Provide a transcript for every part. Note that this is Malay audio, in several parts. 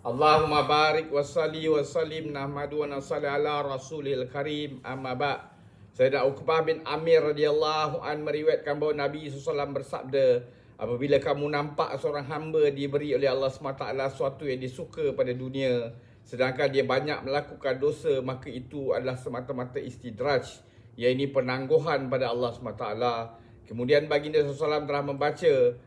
Allahumma barik wa salli wa sallim nahmadu wa nasalli ala rasulil karim amma ba'. Sayyidina Uqbah bin Amir radhiyallahu an meriwayatkan bahawa Nabi SAW bersabda, apabila kamu nampak seorang hamba diberi oleh Allah SWT sesuatu yang disuka pada dunia, sedangkan dia banyak melakukan dosa, maka itu adalah semata-mata istidraj, iaitu penangguhan pada Allah SWT. Kemudian baginda SAW telah membaca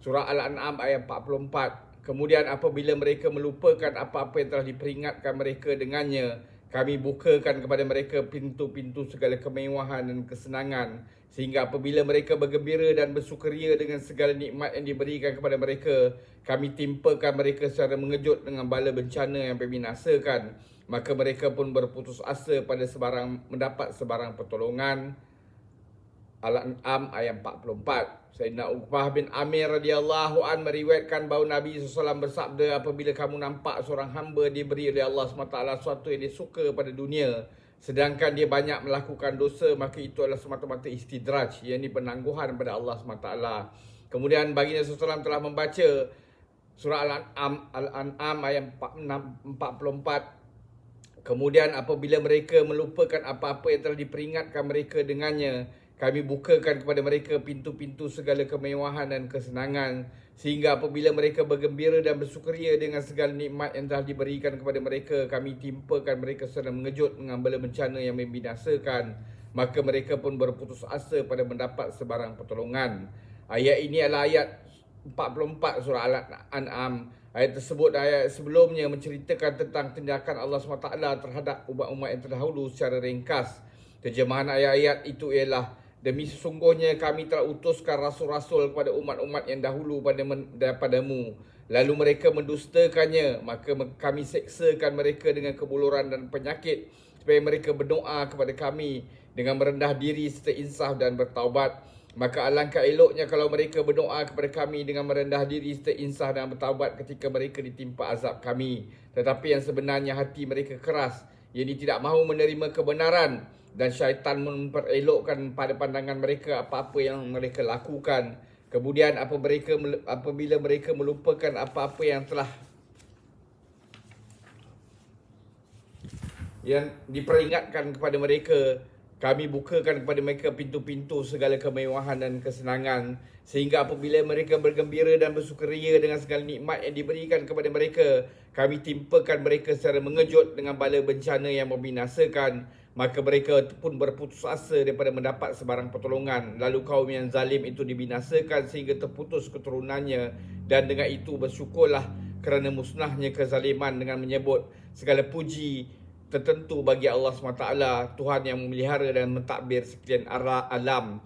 surah Al-An'am ayat 44. Kemudian apabila mereka melupakan apa-apa yang telah diperingatkan mereka dengannya, kami bukakan kepada mereka pintu-pintu segala kemewahan dan kesenangan, sehingga apabila mereka bergembira dan bersukaria dengan segala nikmat yang diberikan kepada mereka, kami timpakan mereka secara mengejut dengan bala bencana yang membinasakan. Maka mereka pun berputus asa pada mendapat sebarang pertolongan. Al-An'am ayat 44. Sayyidina Uqbah bin Amir radhiyallahu an meriwayatkan bahawa Nabi SAW bersabda, apabila kamu nampak seorang hamba diberi oleh Allah SWT sesuatu yang dia suka pada dunia, sedangkan dia banyak melakukan dosa, maka itu adalah semata-mata istidraj, iaitu penangguhan pada Allah SWT. Kemudian baginda SAW telah membaca surah Al-An'am ayat 44. Kemudian apabila mereka melupakan apa-apa yang telah diperingatkan mereka dengannya, kami bukakan kepada mereka pintu-pintu segala kemewahan dan kesenangan, sehingga apabila mereka bergembira dan bersukaria dengan segala nikmat yang telah diberikan kepada mereka, kami timpakan mereka secara mengejut dengan bala bencana yang membinasakan. Maka mereka pun berputus asa pada mendapat sebarang pertolongan. Ayat ini adalah ayat 44 surah Al-An'am. Ayat tersebut dan ayat sebelumnya menceritakan tentang tindakan Allah SWT terhadap umat-umat yang terdahulu secara ringkas. Terjemahan ayat-ayat itu ialah, demi sesungguhnya kami telah utuskan rasul-rasul kepada umat-umat yang dahulu daripadamu, lalu mereka mendustakannya, maka kami seksakan mereka dengan kebuluran dan penyakit, supaya mereka berdoa kepada kami dengan merendah diri serta insaf dan bertaubat. Maka alangkah eloknya kalau mereka berdoa kepada kami dengan merendah diri serta insaf dan bertaubat ketika mereka ditimpa azab kami. Tetapi yang sebenarnya hati mereka keras, iaitu tidak mahu menerima kebenaran, dan syaitan memperelokkan pada pandangan mereka apa-apa yang mereka lakukan. Kemudian apabila mereka melupakan apa-apa yang telah diperingatkan kepada mereka, kami bukakan kepada mereka pintu-pintu segala kemewahan dan kesenangan, sehingga apabila mereka bergembira dan bersukaria dengan segala nikmat yang diberikan kepada mereka, kami timpakan mereka secara mengejut dengan bala bencana yang membinasakan. Maka mereka pun berputus asa daripada mendapat sebarang pertolongan. Lalu kaum yang zalim itu dibinasakan sehingga terputus keturunannya, dan dengan itu bersyukurlah kerana musnahnya kezaliman, dengan menyebut segala puji tertentu bagi Allah SWT, Tuhan yang memelihara dan mentadbir sekalian alam.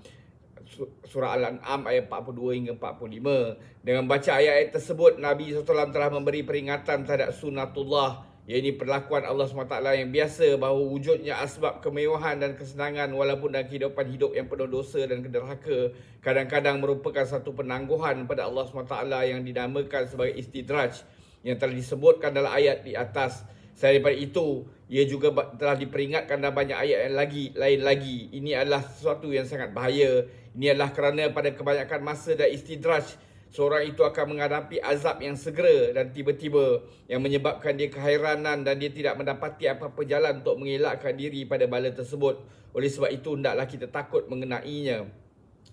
Surah Al-An'am ayat 42 hingga 45. Dengan baca ayat-ayat tersebut, Nabi SAW telah memberi peringatan terhadap sunnatullah, iaitu perlakuan Allah SWT yang biasa, bahawa wujudnya asbab kemewahan dan kesenangan walaupun dalam kehidupan hidup yang penuh dosa dan kederhaka kadang-kadang merupakan satu penangguhan pada Allah SWT yang dinamakan sebagai istidraj yang telah disebutkan dalam ayat di atas. Selain daripada itu, ia juga telah diperingatkan dalam banyak ayat yang lain lagi. Ini adalah sesuatu yang sangat bahaya. Ini adalah kerana pada kebanyakan masa dan istidraj, seorang itu akan menghadapi azab yang segera dan tiba-tiba, yang menyebabkan dia keheranan dan dia tidak mendapati apa-apa jalan untuk mengelakkan diri pada bala tersebut. Oleh sebab itu, hendaklah kita takut mengenainya.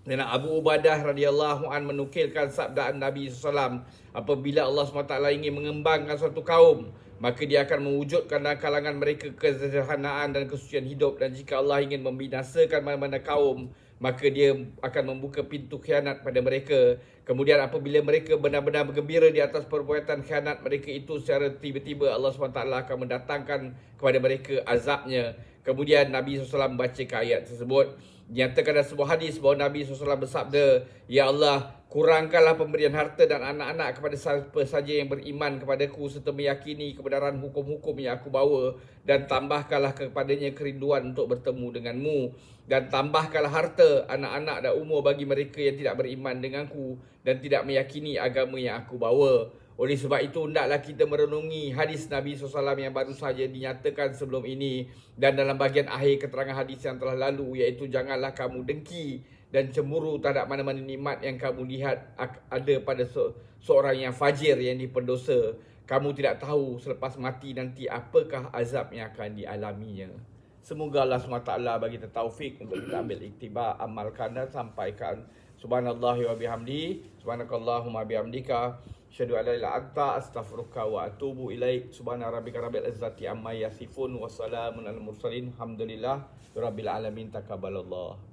Dan Abu Ubadah radhiyallahu an menukilkan sabdaan Nabi SAW, apabila Allah SWT ingin mengembangkan suatu kaum, maka dia akan mewujudkan dalam kalangan mereka kesederhanaan dan kesucian hidup. Dan jika Allah ingin membinasakan mana-mana kaum, maka dia akan membuka pintu khianat pada mereka. Kemudian apabila mereka benar-benar bergembira di atas perbuatan khianat mereka itu, secara tiba-tiba Allah SWT akan mendatangkan kepada mereka azabnya. Kemudian Nabi SAW membacakan ayat tersebut. Dinyatakan dalam sebuah hadis bahawa Nabi SAW bersabda, Ya Allah, kurangkanlah pemberian harta dan anak-anak kepada siapa saja yang beriman kepadaku serta meyakini kebenaran hukum-hukum yang aku bawa, dan tambahkanlah kepadanya kerinduan untuk bertemu denganmu, dan tambahkanlah harta, anak-anak dan umur bagi mereka yang tidak beriman denganku dan tidak meyakini agama yang aku bawa. Oleh sebab itu, hendaklah kita merenungi hadis Nabi SAW yang baru saja dinyatakan sebelum ini, dan dalam bahagian akhir keterangan hadis yang telah lalu, iaitu janganlah kamu dengki dan cemburu terhadap mana-mana nikmat yang kamu lihat ada pada seorang yang fajir, yang pendosa. kamu tidak tahu selepas mati nanti apakah azab yang akan dialaminya. Semoga Allah SWT bagi kita taufik untuk kita ambil iktibar, amalkan dan sampaikan. Subhanallahi wa bihamdi, subhanakallahumma bihamdika, asyhadu an la ilaha illa anta, astaghfiruka wa atubu ilaik. Subhana rabbika rabbil izzati amma yasifun wa salamun alal mursalin. Alhamdulillah rabbil alamin. Taqabbalallah.